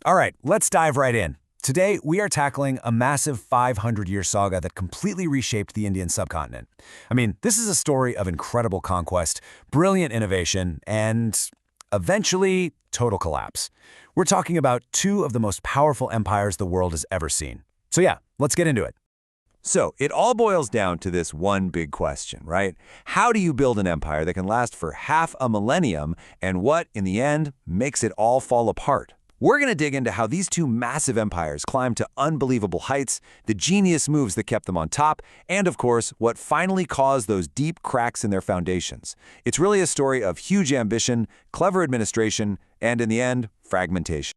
All right, let's dive right in. Today, we are tackling a massive 500-year saga that completely reshaped the Indian subcontinent. I mean, this is a story of incredible conquest, brilliant innovation, and eventually, total collapse. We're talking about two of the most powerful empires the world has ever seen. So yeah, let's get into it. So, it all boils down to this one big question, right? How do you build an empire that can last for half a millennium, and what, in the end, makes it all fall apart? We're going to dig into how these two massive empires climbed to unbelievable heights, the genius moves that kept them on top, and of course, what finally caused those deep cracks in their foundations. It's really a story of huge ambition, clever administration, and in the end, fragmentation.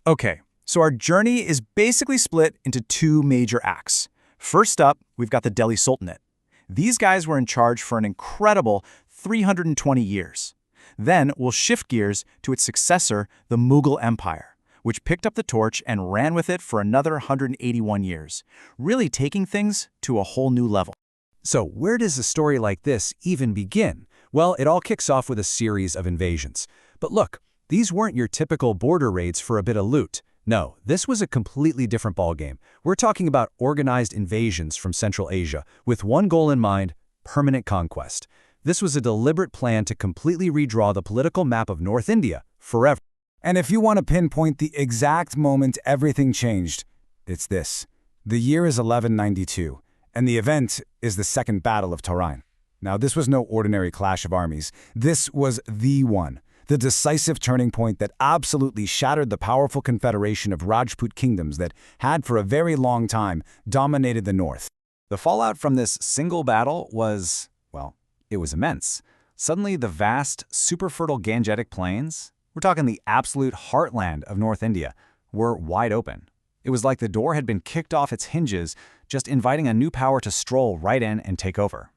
Okay, so our journey is basically split into two major acts. First up, we've got the Delhi Sultanate. These guys were in charge for an incredible 320 years. Then we'll shift gears to its successor, the Mughal Empire, which picked up the torch and ran with it for another 181 years, really taking things to a whole new level. So where does a story like this even begin? Well, it all kicks off with a series of invasions. But look, these weren't your typical border raids for a bit of loot. No, this was a completely different ballgame. We're talking about organized invasions from Central Asia, with one goal in mind: permanent conquest. This was a deliberate plan to completely redraw the political map of North India forever. And if you want to pinpoint the exact moment everything changed, it's this. The year is 1192, and the event is the Second Battle of Taurain. Now, this was no ordinary clash of armies. This was the one, the decisive turning point that absolutely shattered the powerful confederation of Rajput kingdoms that had for a very long time dominated the north. The fallout from this single battle was, well, it was immense. Suddenly, the vast, super fertile Gangetic plains, we're talking the absolute heartland of North India, were wide open. It was like the door had been kicked off its hinges, just inviting a new power to stroll right in and take over.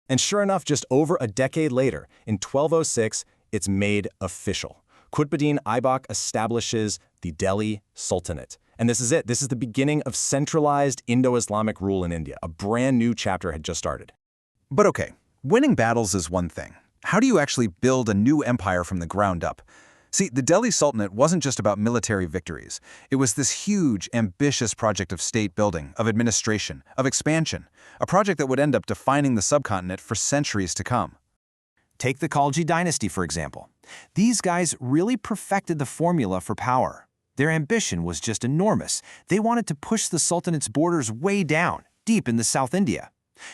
And sure enough, just over a decade later, in 1206, it's made official. Qutbuddin Aibak establishes the Delhi Sultanate. And this is it. This is the beginning of centralized Indo-Islamic rule in India. A brand new chapter had just started. But okay, winning battles is one thing. How do you actually build a new empire from the ground up? See, the Delhi Sultanate wasn't just about military victories. It was this huge, ambitious project of state building, of administration, of expansion, a project that would end up defining the subcontinent for centuries to come. Take the Khalji dynasty, for example. These guys really perfected the formula for power. Their ambition was just enormous. They wanted to push the Sultanate's borders way down, deep in the South India.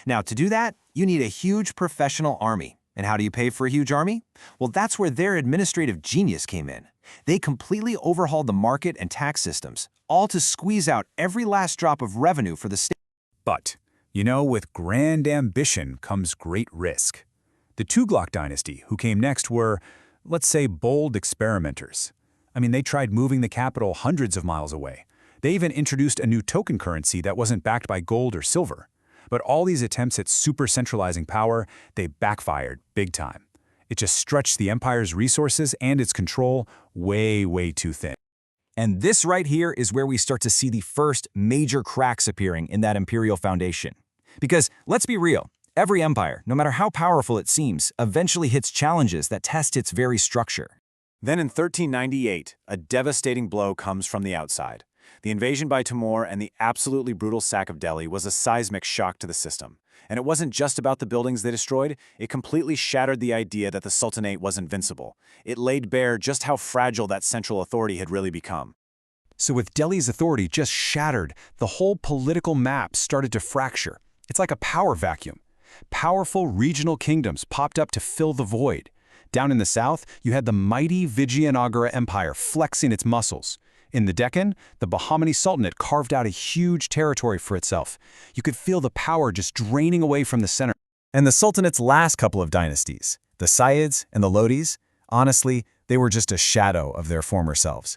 Now, to do that, you need a huge professional army. And how do you pay for a huge army? Well, that's where their administrative genius came in. They completely overhauled the market and tax systems, all to squeeze out every last drop of revenue for the state. But, with grand ambition comes great risk. The Tughlaq dynasty, who came next, were, let's say, bold experimenters. I mean, they tried moving the capital hundreds of miles away. They even introduced a new token currency that wasn't backed by gold or silver. But all these attempts at super-centralizing power, they backfired big time. It just stretched the empire's resources and its control way, way too thin. And this right here is where we start to see the first major cracks appearing in that imperial foundation. Because, let's be real, every empire, no matter how powerful it seems, eventually hits challenges that test its very structure. Then in 1398, a devastating blow comes from the outside. The invasion by Timur and the absolutely brutal sack of Delhi was a seismic shock to the system. And it wasn't just about the buildings they destroyed, it completely shattered the idea that the Sultanate was invincible. It laid bare just how fragile that central authority had really become. So with Delhi's authority just shattered, the whole political map started to fracture. It's like a power vacuum. Powerful regional kingdoms popped up to fill the void. Down in the south, you had the mighty Vijayanagara Empire flexing its muscles. In the Deccan, the Bahmani Sultanate carved out a huge territory for itself. You could feel the power just draining away from the center. And the Sultanate's last couple of dynasties, the Sayyids and the Lodis, honestly, they were just a shadow of their former selves.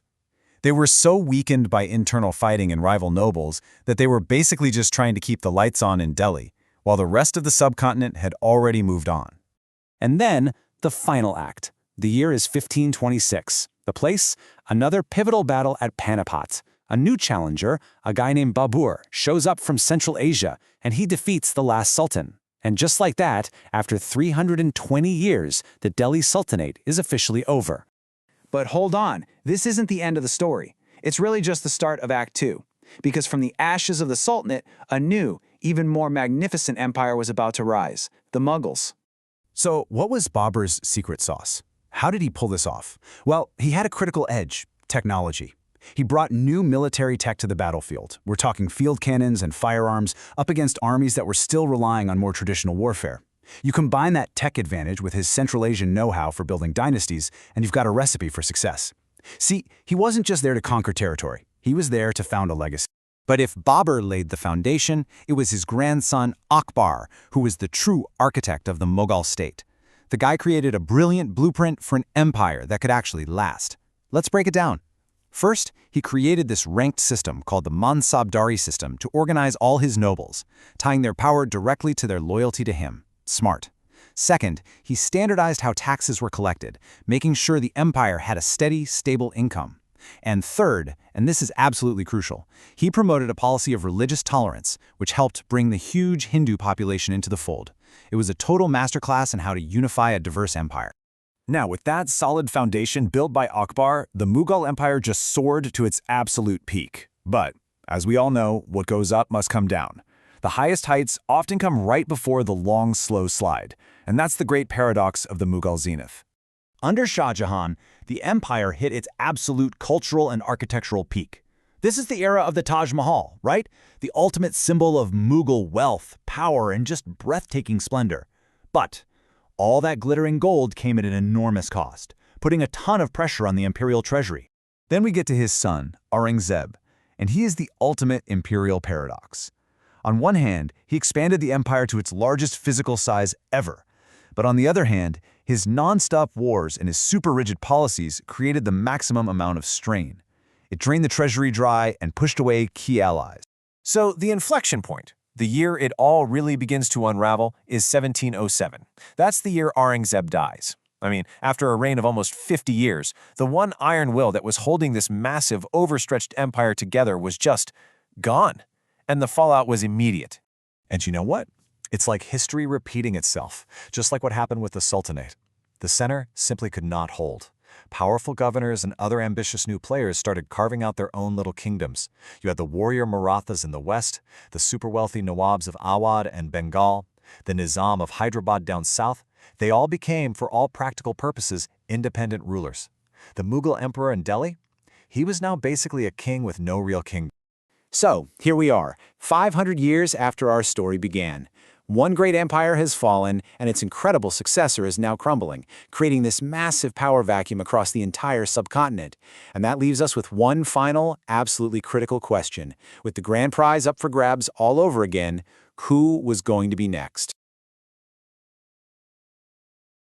They were so weakened by internal fighting and rival nobles that they were basically just trying to keep the lights on in Delhi, while the rest of the subcontinent had already moved on. And then, the final act. The year is 1526. The place? Another pivotal battle at Panipat. A new challenger, a guy named Babur, shows up from Central Asia, and he defeats the last sultan. And just like that, after 320 years, the Delhi Sultanate is officially over. But hold on, this isn't the end of the story. It's really just the start of Act Two, because from the ashes of the Sultanate, a new, even more magnificent empire was about to rise, the Mughals. So what was Babur's secret sauce? How did he pull this off? Well, he had a critical edge: technology. He brought new military tech to the battlefield. We're talking field cannons and firearms up against armies that were still relying on more traditional warfare. You combine that tech advantage with his Central Asian know-how for building dynasties, and you've got a recipe for success. See, he wasn't just there to conquer territory. He was there to found a legacy. But if Babur laid the foundation, it was his grandson Akbar who was the true architect of the Mughal state. The guy created a brilliant blueprint for an empire that could actually last. Let's break it down. First, he created this ranked system called the Mansabdari system to organize all his nobles, tying their power directly to their loyalty to him. Smart. Second, he standardized how taxes were collected, making sure the empire had a steady, stable income. And third, and this is absolutely crucial, he promoted a policy of religious tolerance, which helped bring the huge Hindu population into the fold. It was a total masterclass in how to unify a diverse empire. Now, with that solid foundation built by Akbar, the Mughal Empire just soared to its absolute peak. But, as we all know, what goes up must come down. The highest heights often come right before the long, slow slide, and that's the great paradox of the Mughal zenith. Under Shah Jahan, the empire hit its absolute cultural and architectural peak. This is the era of the Taj Mahal, right? The ultimate symbol of Mughal wealth, power, and just breathtaking splendor. But all that glittering gold came at an enormous cost, putting a ton of pressure on the imperial treasury. Then we get to his son, Aurangzeb, and he is the ultimate imperial paradox. On one hand, he expanded the empire to its largest physical size ever. But on the other hand, his non-stop wars and his super-rigid policies created the maximum amount of strain. It drained the treasury dry and pushed away key allies. So the inflection point, the year it all really begins to unravel, is 1707. That's the year Aurangzeb dies. I mean, after a reign of almost 50 years, the one iron will that was holding this massive, overstretched empire together was just gone. And the fallout was immediate. And you know what? It's like history repeating itself, just like what happened with the Sultanate. The center simply could not hold. Powerful governors and other ambitious new players started carving out their own little kingdoms. You had the warrior Marathas in the west, the super-wealthy Nawabs of Awadh and Bengal, the Nizam of Hyderabad down south. They all became, for all practical purposes, independent rulers. The Mughal emperor in Delhi? He was now basically a king with no real kingdom. So, here we are, 500 years after our story began. One great empire has fallen, and its incredible successor is now crumbling, creating this massive power vacuum across the entire subcontinent. And that leaves us with one final, absolutely critical question. With the grand prize up for grabs all over again, who was going to be next?